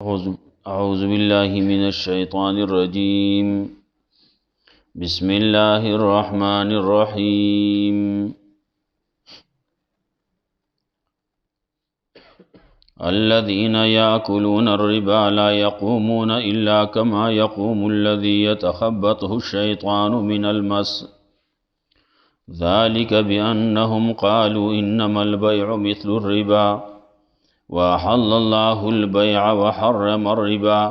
أعوذ بالله من الشيطان الرجيم. بسم الله الرحمن الرحيم. الذين يأكلون الربا لا يقومون إلا كما يقوم الذي يتخبطه الشيطان من المس، ذلك بأنهم قالوا إنما البيع مثل الربا وأحل الله البيع وحرم الربا،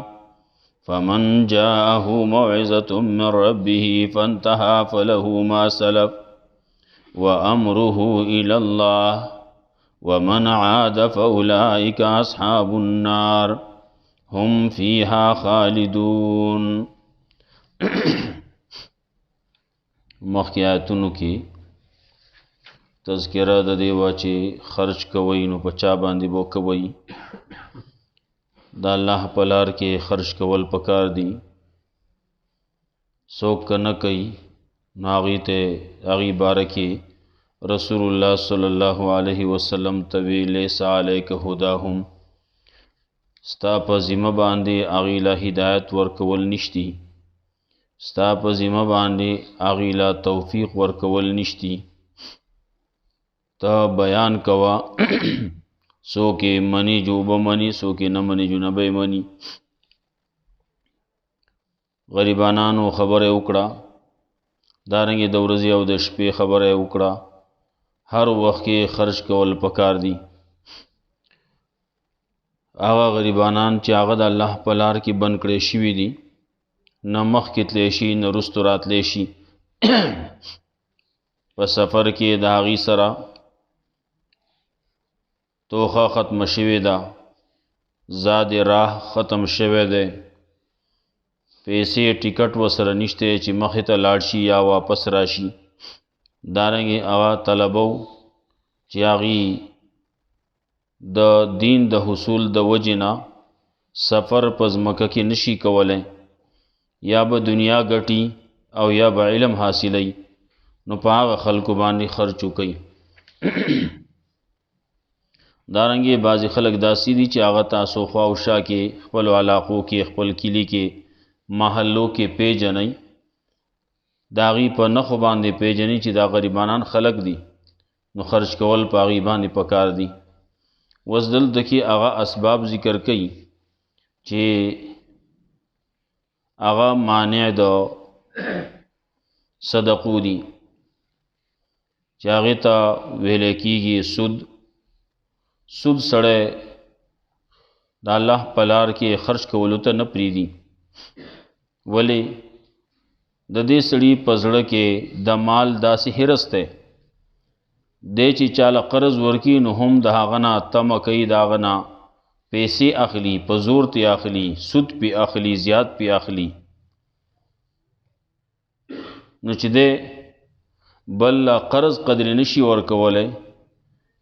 فمن جاءه موعظة من ربه فانتهى فله ما سلف وأمره إلى الله ومن عاد فأولئك أصحاب النار هم فيها خالدون. مخیاتونو کی تذکرہ د دیوا چې خرچ کوي نو په چا باندې بو کوي. د الله په لار کې خرچ کول پکار دي. څوک نه کوي نو هغې ته هغې باره کې رسول الله صلی الله علیه وسلم ته وی لیس علیک هداهم، ستا په ذمه باندې هغې له هدایت ورکول نشتی، ستا په ذمه باندې هغې له توفیق ورکول نشتی. تا بیان کوا څوک یې مني جو به مني، څوک یې نه مني جو نه به یې مني. غریبانانو خبره وکړه، دارنګې د ورځې او د شپې خبره یې وکړه. هر وخت کې خرچ کول پکار دي. هغه غریبانان چې هغه د الله په لار کې بند کړی شوي دي، نه مخکې تلی شي نه وروستو راتلی شي. په سفر کې د هغې سره توخه ختم شوې ده، زاد راه ختم شوی دی، پیسې ټیکټ ورسره نشته چې مخې ته لاړ شي یا واپس راشي. دارنګې هغه طلبو چې هغې د دین د حصول د وجې نه سفر په ځمکه کې نشي کولی، یا به دنیا ګټي او یا به علم حاصلی، نو په هغه خلکو باندې خرچ وکړي. دارنګې بعضې خلک داسې دي چې هغه تاسو خوا او شا کې خپلو علاقو کې خپل کلي کې محلو کې پیژنئ، د هغې په نښو باندې پیژنئ چې دا غریبانان خلک دي، نو خرچ کول په هغې باندې پکار دي. اوس دلته کې هغه اسباب ذکر کوي چې هغه مانع د صدقو دي، چې هغې ته ویلی کېږي سود. سود سړی د الله په لار کې خرچ کولو ته نه پرېږدي. ولې؟ د دې سړي په زړه کې د مال داسې حرص دی، دی چې چاله قرض ورکي نو هم د هغه نه تمه کوي، د هغه نه پیسې اخلي، په زور تی اخلي، سود پې اخلي، زیات پې اخلي. نو چې دی بل قرض قدر نشي ورکولی،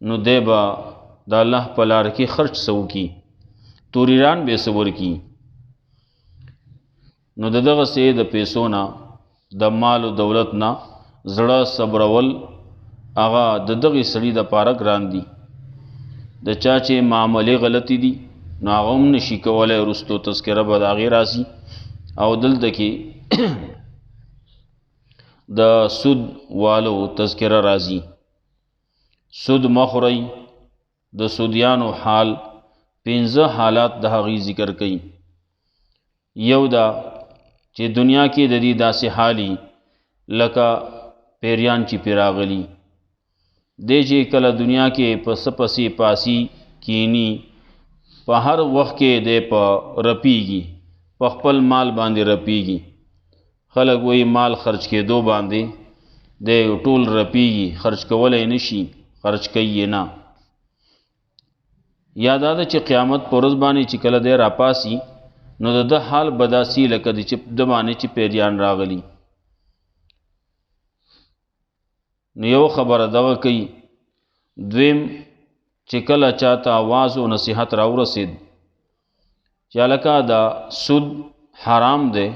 نو دی به د الله په لار کې خرچ څه وکړي، توریران به یې څه ورکړي. نو د دغسې د پیسو نه، د مال و دولت نه زړه صبرول هغه د دغې سړي دپاره ګران دي. د چا چې معاملې غلطي دي نو هغه هم نشي کولی، وروستو تذکره به د هغې راځي. او دلته کې د سود والو تذکره راځي. سود مخورئ، د سودیانو حال 15 حالات د هغې ذکر کوي. یو دا چې دنیا کې د دې داسې حالي لکه پیریان چې پې راغلي دی، چې کله دنیا کې په څه پسې پاسي کینی، په هر وخت کې دی په رپیږي، په خپل مال باندې رپیږي. خلک وایي مال خرچ کېدو باندې دی ټول رپیږي، خرچ کولی نشي، خرچ کوي یې نه. یا دا ده چې قیامت په ورځ باندې چې کله دی راپاسي نو د ده حال به داسې لکه د باندې چې پیریان راغلي. نو یو خبره دغه کوي. دویم چې کله چاته آواز و نصیحت راورسید چې هلکه دا سود حرام دی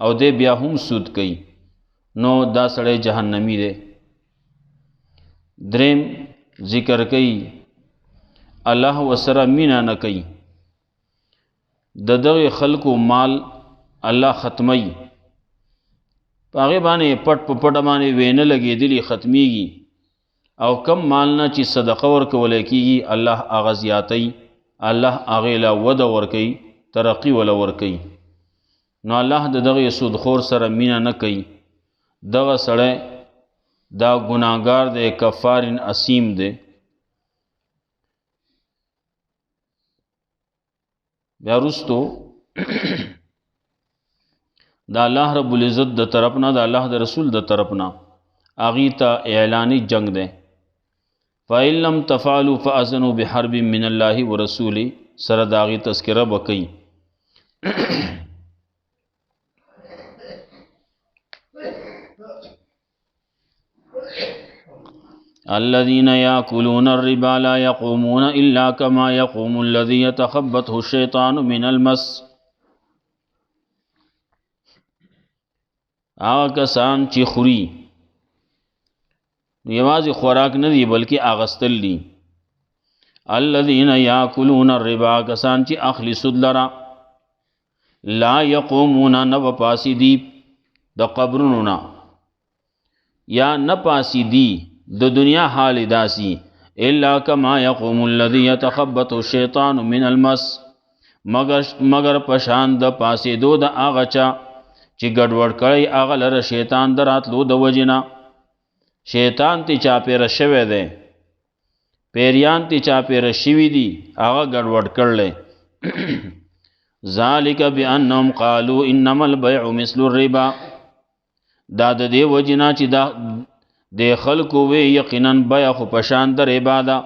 او دی بیا هم سود کوي، نو دا سړی جهنمی دی. دریم ذکر کوي الله وسره مینا نه کوي، د دغه خلکو مال الله ختمی، پاغه باندې پټ په پټ باندې وینه لګېدلی ختمیږي، او کم مال نه چې صدقه ورکول کېږي الله هغه زیاتی، الله هغې له وده ورکوي، ترقي وله ورکوي. نو الله د دغه سودخور سره مینه نه کوي. دغه سړی دا ګناهګار دی، کفار اسیم دی. بیا وروستو دا الله رب العزت د طرف نه، د الله د رسول د طرف نه هغې ته اعلاني جنگ دی. فإن لم تفعلوا فأذنوا بحرب من الله ورسوله سره د هغې تذکره به کوي. الذين يأكلون الربا لا يقومون إلا كما يقوم الذي يتخبطه الشيطان من المس. هغه کسان چې خوري یوازې خوراک نه دی بلکې اغستل دي. الذين يأكلون الربا، کسان چې اخلي سود لرا، لا يقومون، نه پاسي دي د قبرونو نه، یا نه پاسي دي د دنیا حال داسی، الا کما یقوم الذی یتخبط الشیطان من المس، مگر پشان د پاسې دو د هغه چا چې ګډوډ کړی هغه لره شیطان د راتلو د وجنه. شیطان تی چاپېره شوی دی، پیریان تی چاپېره شوي دي، هغه ګډوډ کړلی. ذالک بانهم قالوا انما البيع مثل الربا، دا د دې وجنه چې دا د خلکو وی یقینا بیا خو پشان د ربا ده،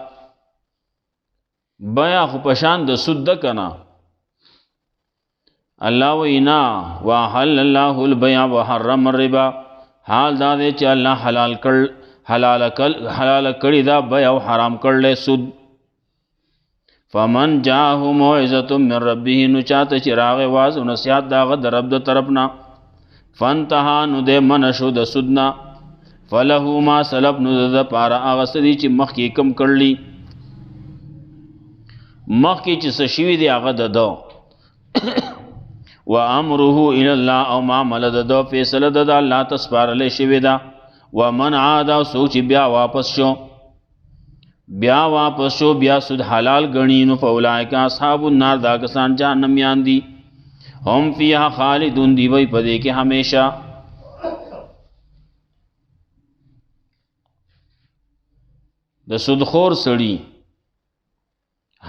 بیا خو پشان د سود ده کنه. الله وینا وحل الله البيع وحرم الربا، حال دا دی چې الله حلال کړی دا بیا او حرام کړل سود. فمن جاءه موعظه من ربه، نو چاته چې راغی واز او نصیحت داغه د رب د طرف نه، فانتهى، نو د منشو د سود نه، فله ما سلف، نو د پاره هغه څه دي چې مخکې کم کړلی، مخکې چې څه شوي دي هغه د ده. و امره الی الله، او معامله د ده فیصله د الله ته سپارلی شوې ده. ومن عاد، او څوک چې بیا واپس شو بیا سود حلال ګڼي، نو فاولئک اصحاب النار، دا کسان جهنمیان دي، هم فیها خالدون، دی وی په دې کې همیشه. د سودخور سړي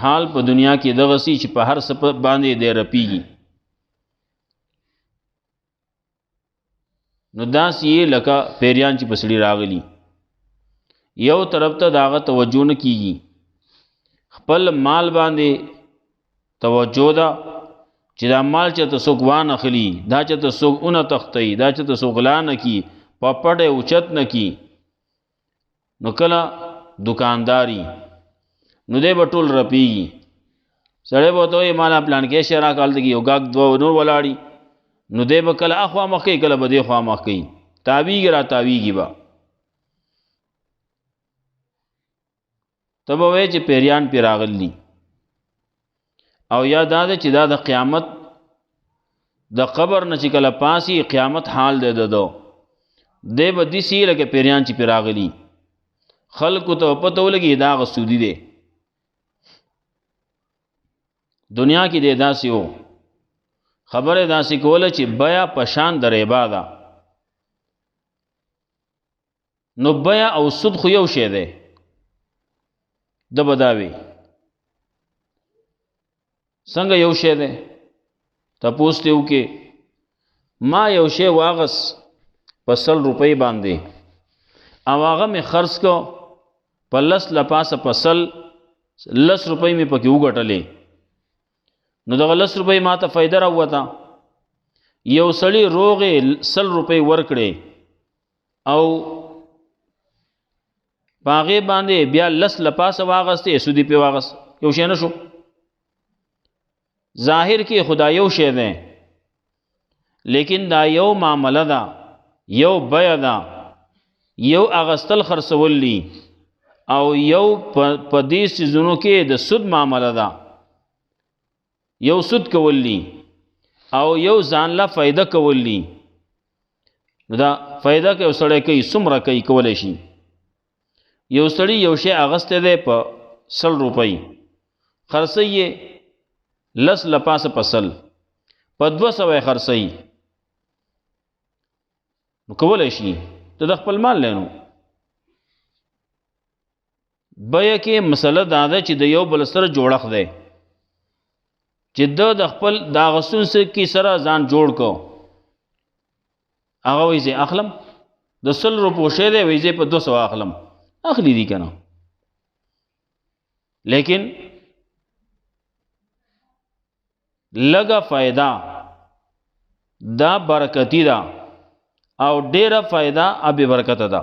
حال په دنیا کې دغه سي چې په هر څه باندې دی رپیږي. نو داسې یې لکه پیریان چې په سړي راغلي، یو طرف ته د هغه توجه نه کیږي، خپل مال باندې توجه ده چې دا مال چې ته څوک وانخلي، دا چې ته څوک اونه تختی، دا چې ته څوک غلا نه کي، په پټه اوچت نه کی. نو کله دکانداری نو دی به ټول رپیږي. سړی به ورته وایي مالا پلان کې شی راکړه، هلته کې یو ګاګ دوه نور ولاړي، نو دی به کله اخوا مخ کوي، کله به دې خوا مخ کوي، تاویږي را تاویږي به. ته به وایې چې پیریان پې راغلي، او یا دا ده چې دا د قیامت د قبر نه چې کله پاسي قیامت حال دی د ده، دی به داسې لکه پیریان چې پې راغلي، خلکو ته پته ولګي دا هغه سودي دی. دنیا کې دی داسې و، خبره داسې کوله چې بیا پشان د ربا ده. نو بیا او سود خو یو شی دی، د بداوی څنګه یو شی دی؟ تپوس ته وکې ما یو شی واغس په 100 روپۍ باندې، او هغه مې خرڅ کو په 10 لپاسه په 10 روپۍ مې پکې وګټلې، نو دغه 10 روپۍ ما ته فایده راووته. یو سړي روغې 100 روپۍ ورکړې او په هغې باندې بیا 10 لپاسه واغستې، سودي پې واغست، یو شی نه شو. ظاهر کې خدا یو شی دی، لیکن دا یو معامله ده، یو بیع ده، یو اغستل خرڅول دي، او یو په دې څیزونو کې د سود معامله ده. یو سود کول دي او یو ځان له فائدہ کول دي. نو دا فائدہ که یو سړی کوي څومره کوي کولی شي. یو سړی یو شی اغستی دی په 100 روپۍ خرڅوي یې 10 له پاسه په 100 په 200 یې خرڅوي، نو کولی شي ته د خپل مال لینو. بیه کې مسله دا ده چې د یو بل سره جوړښت دی چې د خپل د اغوستون کې سره ځان جوړ کو. هغه وایي زه اخلم د 100 روپو شی دی، وایي زه په 200 اخلم، اخلی دی که نه. لیکن لږه فایده دا برکتی ده او ډیره فایده بې برکته ده.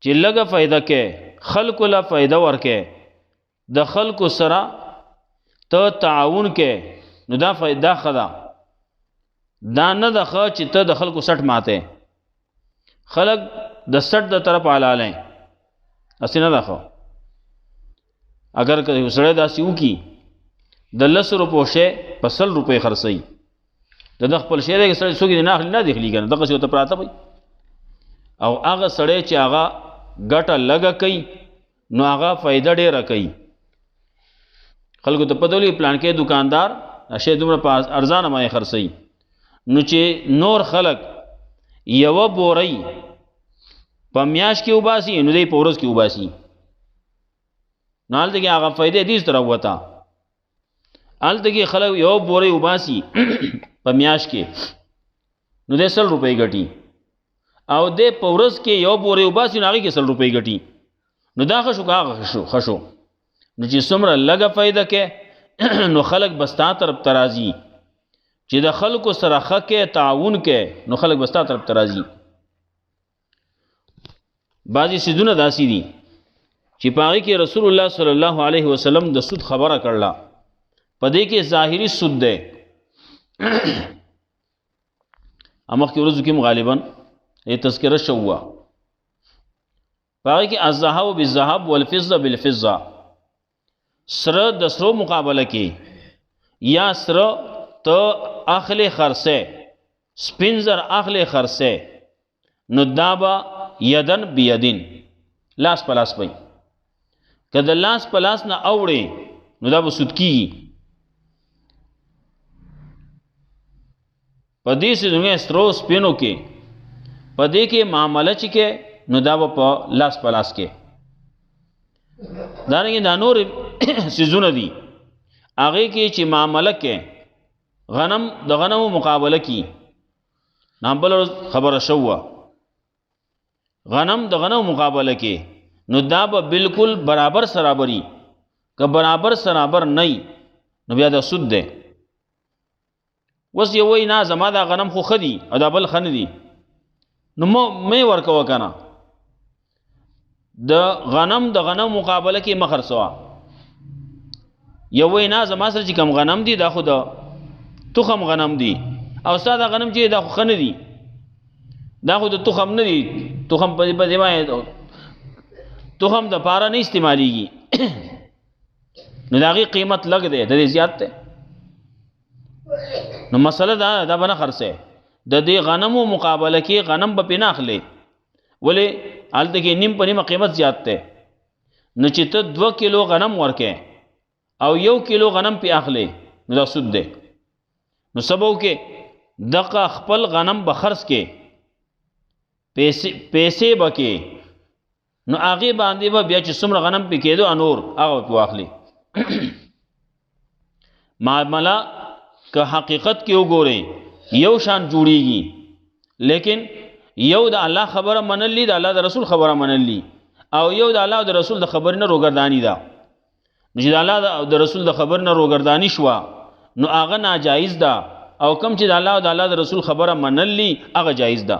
چې لږه فایده کې خلکو له فایده ورکې، د خلکو سره ته تعاون کې، نو دا فایده ښه ده. دا نه ده ښه چې ته د خلکو سټ ماته، خلک د سټ د طرف حلاله اسی نه ده ښه. اگر که یو سړی داسې وکړي د 10 روپو شی په 100 روپۍ خرڅوي، د خپل شی دی سړی څوک یې نه اخلي نه دی اخلي که نه، دغسې ورته پراته وي. او هغه سړی چې هغه ګټه لږه کوي نو هغه فایده ډېره کوي. خلکو ته پته ولګي پلان کې دکاندار شی دومره په ارزانه باندې خرڅوي، نو چې نور خلک یوه بورۍ په میاشت کې وباسي نو دی په ورځ کې وباسي. نو هلته کې هغه فایدې دې سره وته، هلته کې خلک یوه بورۍ وباسي په میاشت کې نو دی 100 روپۍ ګټي، او دی په ورځ کې یو بورۍ وباسي نو هغې کې 100 روپۍ ګټي. نو دا ښه شو که هغه ښه شو؟ نو چې څومره لږه فایده کې نو خلک به ستا طرف ته راځي. چې د خلکو سره ښه کې تعاون کې نو خلک به ستا طرف ته راځي. بعضې څیزونه داسې دي چې په هغې کې رسول الله صلی الله علیه وسلم د سود خبره کړله. په دې کې ظاهري سود دی. مخکې ورځو کې غالبا تذکرہ شوه، په هغې کې الذهب بالذهب والفضه بالفضه، سره د سرو مقابله کې یا سره ته اخلی خرڅه، سپین زر اخلی خرڅه، نو دا به یدن بیدین لاس په لاس پي. که د لاس په لاس نه اوړې نو دا به سود کېږي. په دې څیزونو سرو سپینو کې په دې کې معامله چې کې نو دا به په لاس په لاس کې. دارنګې دا نور څیزونه دي هغې کې چې معامله کې غنم د غنمو مقابله کی. نام بل خبره شوه غنم د غنمو مقابله کې نو دا به بالکل برابر سرابري. که برابر سرابر نه نو بیا دا سود دی. اوس یو وایي نه زما دا غنم خو ښه دي او دا بل ښه نه دي، نو مې ورکوه که نه. د غنم د غنم مقابله کې مه خرڅوه. یو وایي نه زما سره چې کم غنم دي دا خو د تخم غنم دي، او ستا دا غنم چې دا خو ښه نه دي، دا خو د تخم نه دي، تخم په دې باندې تخم د پاره نه استعمالیږي. نو د هغې قیمت لږ دی، د دې زیات دی. نو مسله دا به نه خرڅې. د دې غنمو مقابله کې غنم به پې نه اخلې، ولې هلته کې نیم په نیمه قیمت زیات دی. نو چې ته 2 کیلو غنم ورکې او 1 کیلو غنم پې اخلې نو دا سود دی. نو سبو کې دغه خپل غنم به خرڅ کې پیسې به کې، نو هغې باندې به بیا چې څومره غنم پې کېدو انور هغه به پې واخلي. معامله که حقیقت کې وګورئ یو شان جوړیږي، لیکن یو د الله خبره منلی، د الله د رسول خبره منلی، او یو د الله او د رسول د خبر نه روګردانی ده. نو چې د الله او د رسول د خبر نه روګردانی شوه نو هغه ناجایز ده، او کم چې د الله او د الله د رسول خبره منلی هغه جایز ده.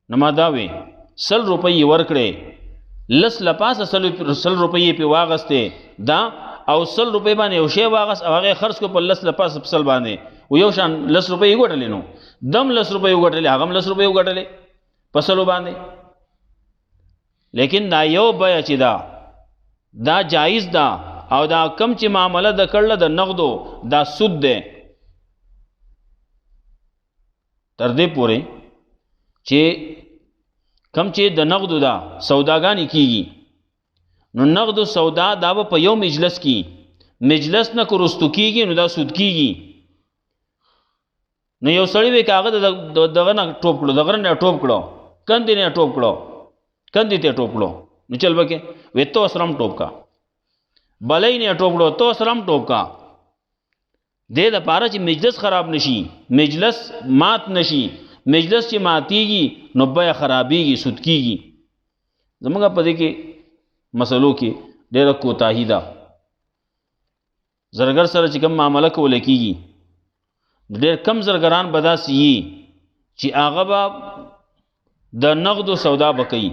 نو ما دا وی 100 روپۍ ورکړې، لس لپاسه 100 روپۍ پې واغستې دا، او 100 روپۍ باندې یو شی واغست او هغې خرڅ کو په لس لپاسه په 100 باندې، و یو شان 10 روپۍ وګټلې. نو دم 10 روپۍ وګټلې، هغه هم 10 روپۍ وګټلې په 100 باندې. لیکن دا یو بیع چې دا جایز دا او دا کم چې معامله د کړله د نغدو دا سود دی. تر دې پورې چې کم چې د نغدو دا سوداګانی کیږي نو نغدو سودا دا به په یو مجلس کې مجلس نه کو رستو کیږي نو دا سود کیږي. نو یو سړی وی کاغه دغه نه ټوپ کړو دغه نه ټوپ کړو کندې نه ټوپ کړو کندې ته ټوپ کړو نو چل بکه وې تو سلام ټوپ کا بلې نه ټوپ کړو تو سلام ټوپ کا دې د پاره چې مجلس خراب نشي مجلس مات نشي مجلس چې ماتيږي نو بیا خرابيږي سود کیږي. زمونږ په دې کې مسلو کې ډېر کوتاهی ده. زرګر سره چې کوم معاملې کول کیږي ډېر کم زرګران بداسي چې هغه به د نقد سودا بکئی.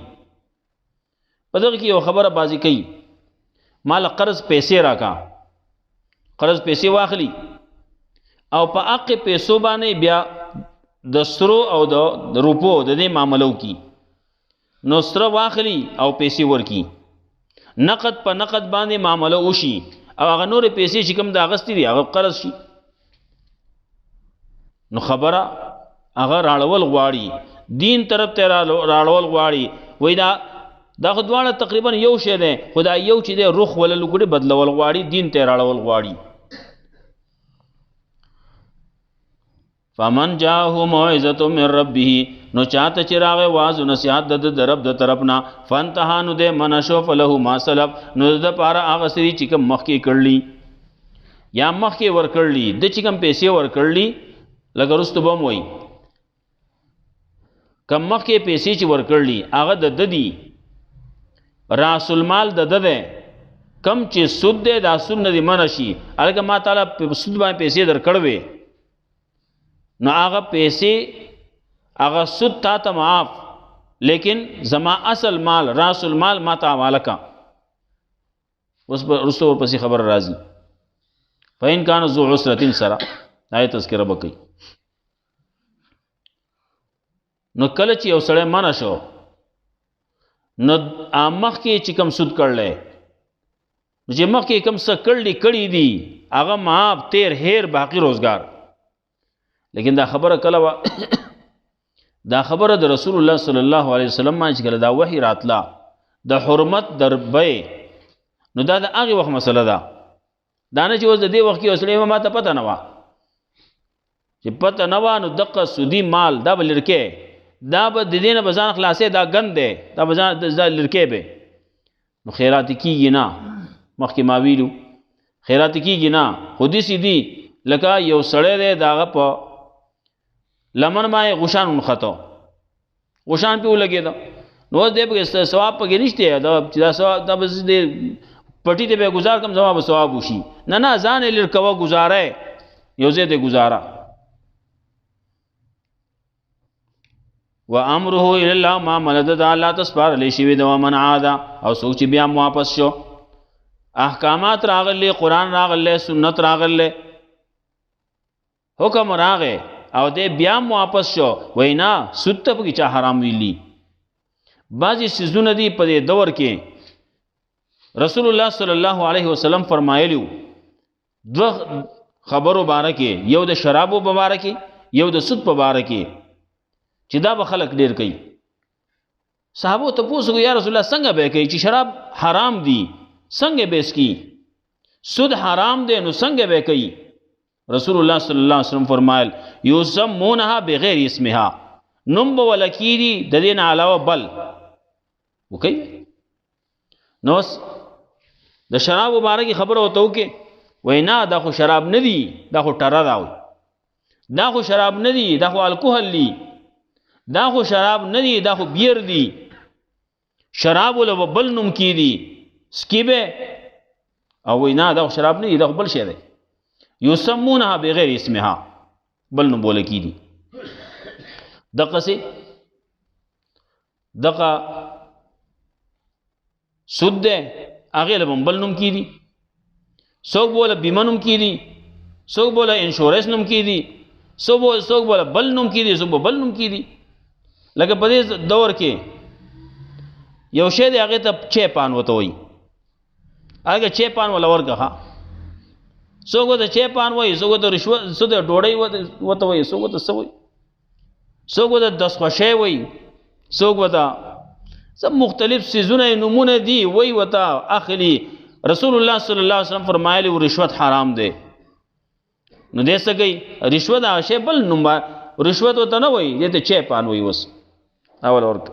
په دغه کې یو خبره بازی کوي مال قرض پیسې راکا قرض پیسې واخلي او په حق پیسو باندې بیا د سرو او د روپو د دې معاملو کی نو سره واخلي او پیسې ورکی نقد په نقد باندې معاملو وشي او هغه نور پیسې چې کوم د اغستی دي هغه قرض شي نو خبره هغه راړول غواړي دین طرف ته راړول غواړي وای دا خدواړه تقریبا یو شی دی خدای یو چې دی روح ولل ګړي بدلول غواړي دین ته راړول غواړي. فمن جاءه موعظه من ربه نو چاته چراغ واز نصیحت د رب د طرفنا فانتهانو ده منشو فله ما سلف نو د پاره هغه سری چې کوم مخ کې کړلی یا مخ کې ور کړلی د چې کوم پیسې ور کړلی لکه رستو بم وای کم مخ کې پیسې چې ور کړلی هغه د ددی راس المال د دده کم چې سود ده دا سود نه دی منشي الګه ما تعالی په سود باندې پیسې در کړوي نو هغه پیسې هغه سود تا ته معاف لیکن زما اصل مال راس المال ما ته حواله کا. اوس رسو ورپسې خبر راځي فین کان ذو عسرة سرا آیت تذکرہ بکئی. نو کله چې یو سړی منع شو نو مخ کې چې کم سود کړلې چې مخ کې کم څه کړی دي هغه معاف تیر هیر باقی روزگار. لیکن دا خبره کله وا دا خبره د رسول الله صلی الله علیه وسلم باندې کله دا وحی راتلا د حرمت دربې نو دا د هغه وخت مسله ده دا نه چې اوس د دې وخت کې اصلي ما ته پته نه و چې پته نه و نو دغه سودی مال دا بلرکه دا به د دینه بزان خلاصې دا غند ده دا بزان د لرکه به نو خیرات کیږي نه مخکې ما ویلو خیرات کیږي نه خودي سیدی لکه یو سړی دی داغه په لمن ما غشان خطو غشان په لګی دا نو دې په ثواب پکې نشته دا چې دا ثواب د بس دې پټی ته به گزار کم ثواب وشي نه ځان لر کوا گزاره یو زه دې گزاره. و امره الى الله ما ملد الله تسبار لشي وی دا من عاد او سوچ بیا واپس شو احکامات راغله قرآن راغله سنت راغله حکم راغه او دې بیا واپس شو وینا سود ته کی چا حرام ویلی. بعضی سيزونه دي په دې دور کې رسول الله صلی الله علیه وسلم فرمایلیو دو خبرو بارکه یو د شرابو مبارکه یو د سود په بارکه چې دا به خلق ډیر کوي. صحابو ته پوښتنه یا رسول الله څنګه به کوي چې شراب حرام دي څنګه به اس کی سود حرام دي نو څنګه به کوي. رسول الله صلی الله علیه وسلم فرمایل یسمونها بغیر اسمها نم ولکیری د دین علاوه بل وکي. نو د شراب مبارک خبره وته وکي وینا دا خو شراب نه دي دا خو ټره راو دا خو شراب نه دي دا خو الکحل دي دا خو شراب نه دي دا خو بیر دي شراب ول بل نوم کی دي سکیبه او وینا دا خو شراب نه دي دا خو بل شی دی یسمونها بغیر اسمها بل نوم بوله کی دي. دغه سي دغه سود ده هغه له بل نوم کی دي څوک بوله بیمه نوم کی دي څوک بوله انشورنس نوم کی دي څوک بوله بل نوم کی دي څوک بل نوم کی دي. لکه په دې دور کې یو شی دی هغې ته چی پان ورته وایي، هغه چی پان وله ورکړه. څوک ورته چی پان وایي، څوک ورته رشوت څه دی ډوډۍ ورته وایي، څوک ورته څه وایي، څوک ورته دستخوشۍ وایي، څوک ورته سب مختلف څیزونه نومونه دي وایي ورته اخلي. رسول الله صلی الله علیه وسلم فرمایلی و رشوت حرام دی. نو دې څه کوي، رشوت هغه شی بل نوم رشوت ورته نه وایي، دې ته چی پان وایي. اوس اول ورته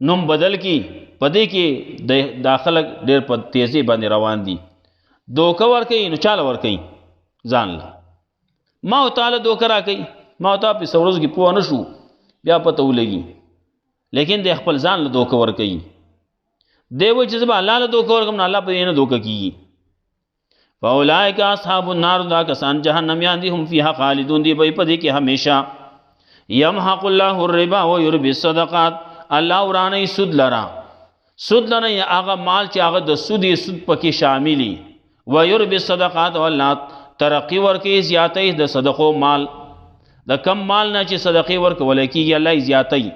نوم بدل کی، پدې کې دا خلک ډېر په تیزی باندې روان دي. دوکه ورکوي نو چاله ورکوي ځان له، ما او تعالی دوکه راکوي، ما او تا په څو ورځو کې پوه نه شو بیا پته ولګي، لیکن د خپل ځان له دوکه ورکوي. دی وایي چې زه به الله له دوکه ورکړم، نو الله په دې نه دوکه کېږي. فاولئک اصحاب النار، دا کسان جهنمیان دي، هم فیها خالدون، دی به په دې کې همیشه. یمحق الله الربا ویربی الصدقات، الله ورانه سود لرا، سود لرا هغه مال چې هغه د سودی سود پکې شاملی، ویربی الصدقات، او الله ترقی ورکې زیاتې د صدقو مال، د کم مال نه چې صدقې ورکول کېږي الله زیاتې،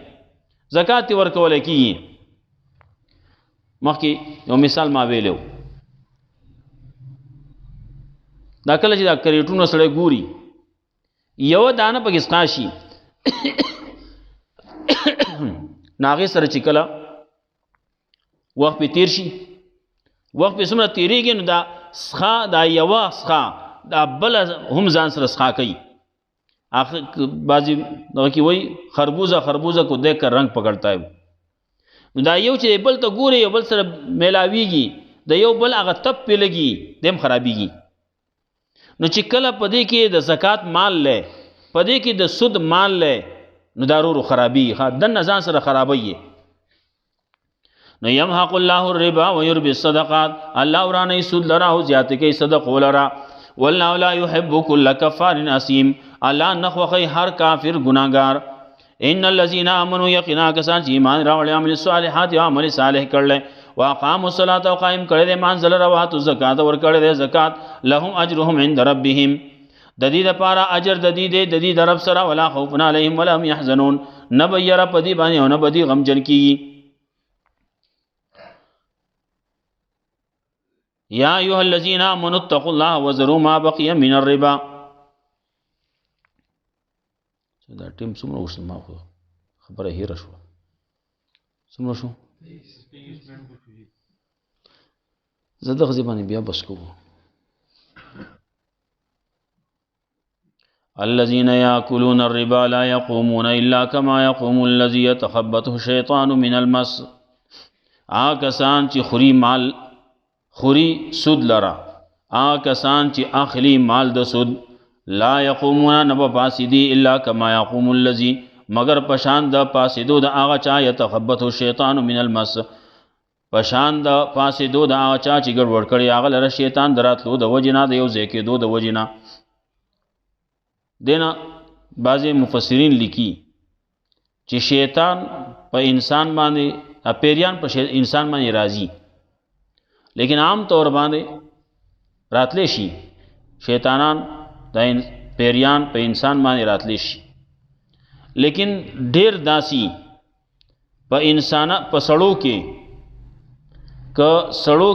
زکات ورکول کېږي. مخکې یو مثال ما ویلو، دا کله چې دا کریټونه سړی ګوري یو دانه پکې سقاشي ناغې سره چې کله وخت پې تیر شي، وخت پې څومره تیریږي نو دا سخا، دا یوه سخا دا بله هم ځان سره سخا کوي. بعضې دغه کې وایي خربوزه کو دیکھ کر رنگ پکړتا ہے. نو دا یو چې بل ته ګوري یو بل سره میلاویږي، د یو بل هغه تپ پې لګي دیم خرابیږي. نو چې کله په دې کې د زکات مال لې، په دې کې د سود مال لې، نو دا ورو خرابي دنه ځان سره خرابوي. نو یمحق الله الربا ويربي الصدقات، الله ورانه سود لرا او زیات کوي صدقه لرا. والله لا يحب كل كفار اثيم، الله نخوخي هر کافر گناهګار. ان الذين امنوا يقينا کسان چې ایمان راوړل عمل صالحات او عمل صالح کړل، واقاموا الصلاه او قائم کړل دې مانځل روات زکات ور کړل دې زکات، لهم اجرهم عند ربهم، د دې لپاره اجر د دې د رب سره، ولا خوف عليهم ولا هم يحزنون، نبير پدی باندې او نبدی غمجن کی. یا ایها الذين امنوا اتقوا الله وذروا ما بقي من الربا. دا ټیم څومره وشو، ما خو خبره هیره شو، څومره شو زه دغه ځای باندې بیا بس کوو. الذين يأكلون الربا لا يقومون إلا كما يقوم الذي يتخبطه الشيطان من المس. کسان چې خوري مال، خوري سود لرا، کسان چې اخلي مال د سود، لا يقومون نبا پاسدی الا كما يقوم الذي، مگر پشان د پاسدو د هغه چا يتخبطه الشيطان من المس، پشان د پاسدو د هغه چا چې ګډوډ کړي هغه لره شیطان دراتلو د وجنا د یو ځای کېدو د وجنا. دینا بعض مفسرین لیکي چې شیطان په انسان باندې پیریان په انسان باندې راځي، لیکن عام طور باندې راتلی شي شیطانان د پیریان په انسان باندې راتلی شي، لیکن ډیر داسي په انسان په سړو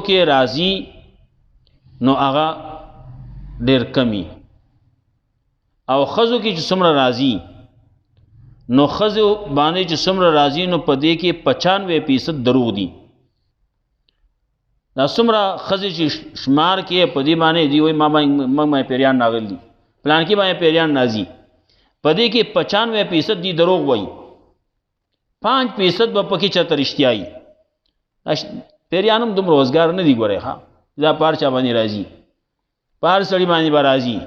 کې راځي نو هغه ډیر کمی، او خزو کې چې څومره راځي نو خزو باندې چې څومره راځي نو په دې کې 95% دروغ دي. دا څومره خزې چې شمار کې په دې باندې دی وای ما پیریان ناغلی پلان کې باندې پیریان نازي، په دې کې 95% دی دروغ وای، 5% به پکې چته رښتیاي. پیریانم دوم روزګار نه دی ګوره، ها دا پارچا باندې راځي، پار سړی باندې به راځي،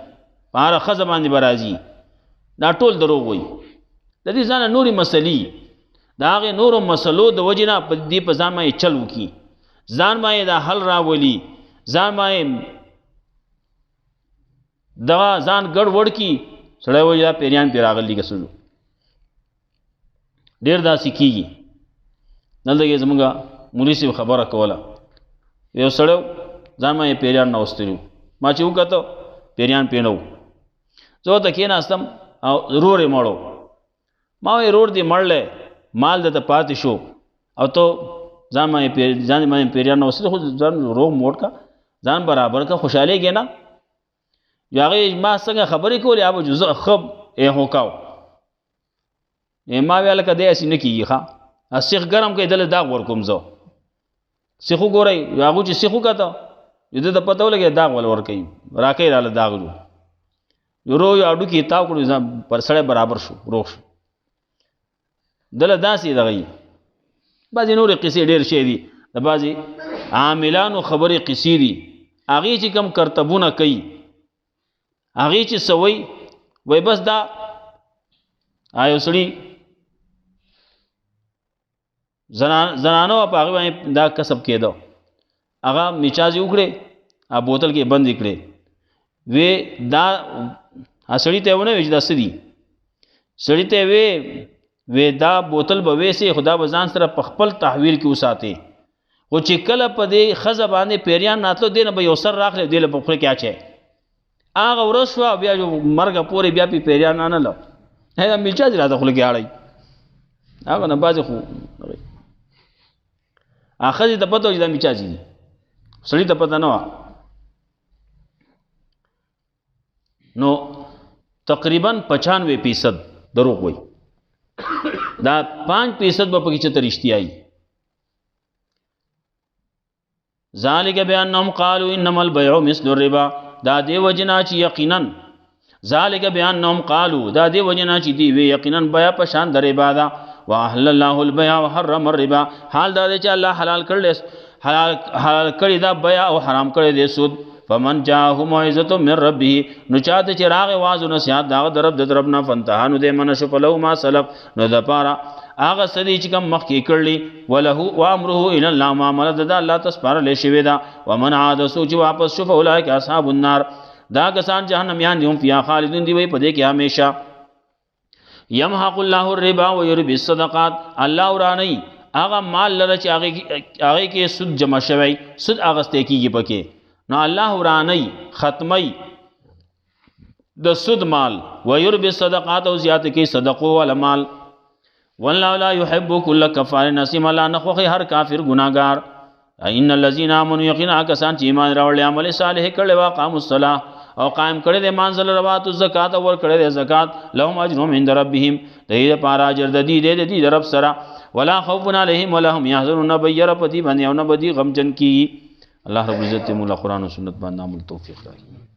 پار خزه باندې به راځي، دا ټول دروغ وای. د دې ځان نوري مسلې، دا هغه نورو مسلو د وجنه په دې په ځان باندې چل وکي، ځان باندې دا حل راولي، ځان باندې دا ځان ګډ وډ کی، سړی وایي دا پیریان پې راغلي کسلو ډېر داسې کېږي. دلته کې زمونږ مولوي صاحب خبره کوله، یو سړی ځان باندې پیریان ناوستلي، ما چې وکتو پیریان پې نه و، زه ورته کېناستم او رور یې مړو، ما وایي رور دې مړلی مال د ته پاتې شو او ته ځان باندې پیریان نه وسره خو ځان روغ موټ کا ځان برابر کا خوشحالي کې نه یا هغه ما څنګه خبرې کولې ابو جزء خب هو کاو ما ویل کده اسی نه کیږي ښا سیخ ګرم کې دل داغ ور کوم زه سیخو ګورای هغه چې سیخو کته دې ته پته ولګي داغ ول ور کوي راکې رااله داغ جو یورو یو اډو کې تاو کړو ځم پر سړی برابر شو روغ شو دل داسې دغی بعضې نورې قصې ډېر شی دي د بعضې عاملانو خبرې قصې دي هغې چې کم کرتبونه کوي هغې چې سوی وای بس دا یو سړي زنانو په هغې باندې دا کسب کېده هغه میچازې وکړې بوتل کې بند کړې وی دا سړي ته ونه وی چې دا څه دي سړي ته وی دا بوتل به ویسې خدا به ځان سره په خپل تحویل کې وساتې خو چې کله په دې ښځه باندې پیریان ناتلو دې نه به یو سر راخلی دې له په خوله کې اچی هغه ورځ شوه بیا مرګه پورې بیا پې پیریان رانهله دا میچا دې راته خوله کې اړی هغه نه بعضې خو ښځې ته پته وه چې دا میچا دي سړي ته پته نه وه نو تقریبا 95% دروغ وایي دا 5% به پکې چېرته رښتیايي ذالک بأنهم قالوا انما البيع مثل الربا دا دې وجنا چې یقینا ذالک بأنهم قالوا دا دې وجنا چې دی وی یقینا بیا په شان د ربا دا واحل الله البيع وحرم الربا حال دا چې الله حلال کړی دا بيع او حرام کړی دی سود فمن جاءه موعظة من ربه نو چاته چې راغی واعظ او نصیحت دغه درب د طرف نه فانتهى نو دې منه شو فلو ما سلف نو د پاره هغه سدي چې کوم مخکې کړلی وله وامره الى الله معامله د الله تسپارل شوی دا ومن عاد سو چې واپس شو فاولئک اصحاب النار دا کسان جهنم یان دي هم فيها خالدون دی وي په دې کې همیشه يمحق الله الربا ويربي الصدقات الله ورانی هغه مال لره چې هغه کې سود جمع شوی سود اغسته کیږي پکې نو الله ورانی ختمی د سود مال ويربي الصدقات او زیات کې صدقو ول مال والله لا يحب كل كفار نسیم الله نخوخي هر کافر گناهګار ان الذين امنوا يقينا کسان چې ایمان راوړل عمل صالح کړي واقام الصلاه او قائم کړي د مانځل روات الزکات او ور کړي د زکات لهم اجرهم عند ربهم دې لپاره اجر د دې د رب سره ولا خوف عليهم ولا هم يحزنون بير پتی باندې او نه بدی غم جن کی الله رب عزت مولا قرآن و سنت باندې عمل توفیق راکړي